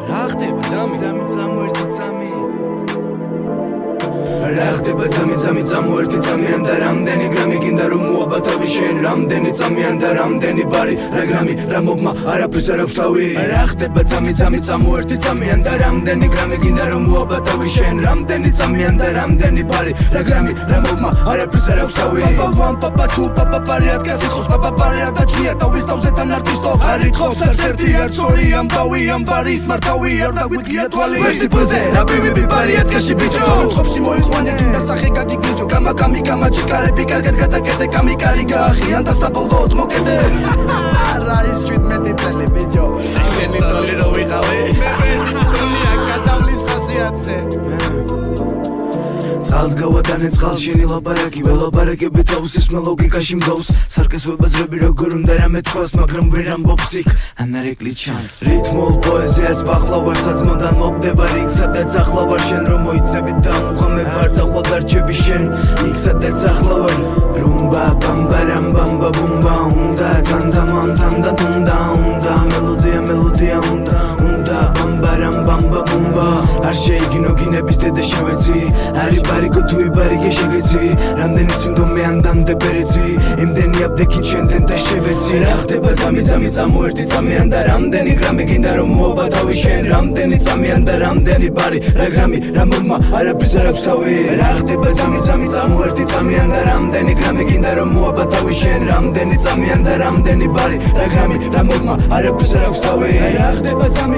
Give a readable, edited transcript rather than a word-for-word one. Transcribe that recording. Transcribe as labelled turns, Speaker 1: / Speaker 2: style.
Speaker 1: რა ხდება ძამი ერთი ძამი
Speaker 2: რა ხდება ძამი ერთი ძამიან და რამდენი გრამი გინდა რომ მოაბა თავი შენ რამდენი ძამიან და რამდენი ბარი რა გრამი რა მოგმა არაფერს არ აქვს თავი რა ხდება ძამი ერთი ძამიან და რამდენი გრამი გინდა რომ მოაბა თავი შენ რამდენი ძამიან და რამდენი ბარი რა გრამი რა მოგმა არაფერს არ აქვს თავი პაპა თუ პაპა პარიად გასიხოს პაპა პარიად დაჩნია თავის თავზე თან არტისტო არ ითხოვს არც ერთი არც ორი ამბავი ამბარის მართავი არ დაგვიგია თვალი ვერსიპოზე რა პივი პარიად გაში ბიჭო უთხოვში მოიყვანე და სახე გაგიგიჯო გამაკამი გამაჩიკარები კარგად გადაკეთე კამიკარი გააღიან და საბოლოოდ მოკედე
Speaker 3: რა ის 17 წელი ბიჭო
Speaker 1: შენი თოლი რო ვიყავი
Speaker 3: მე თოლია გადავლის ხასიათზე
Speaker 2: Цалс გავადანე წყალს შენი ლაპარაკი ველაპარაკები თავს ის ლოგიკაში მგავს სარკეს ვებაზრები როგორ უნდა რამე თქვას მაგრამ ვერ ამბობს იქ ანარეკლი ჩანს რითმულ პოეზიას ბახლავარ საძმოდან მობდება იქ სადაც ახლა ვარ შენ რომ მოიცები და მუხამე ვარ ახლა დარჩები შენ იქ სადაც ახლა ვარ რუმბა ბამბარამ ბამბა ბუმბა უნდა თანდამამ თანდა თუნდა უნდა მელოდია უნდა ბამბარამ ბამბა ბუმბა არ შეიგინო გინების დედა შევეცი არი ბარიკო თუ იბარიგე შეგეცი რამდენი სიმდომე ანდამდე პერეცი იმდენი აბდექი ჩენდენ და შევეცი რა ხდება ძამი ერთი ძამიან და რამდენი გრამი გინდა რომ მოაბა თავი შენ რამდენი ძამიან და რამდენი ბარი რა გრამი რა მოგმა არაფერს არ აქვს თავი რა ხდება ძამი ერთი ძამიან და რამდენი გრამი გინდა რომ მოაბა თავი შენ რამდენი ძამიან და რამდენი ბარი რა გრამი რა მოგმა არაფერს არ აქვს თავი რა ხდება ძამი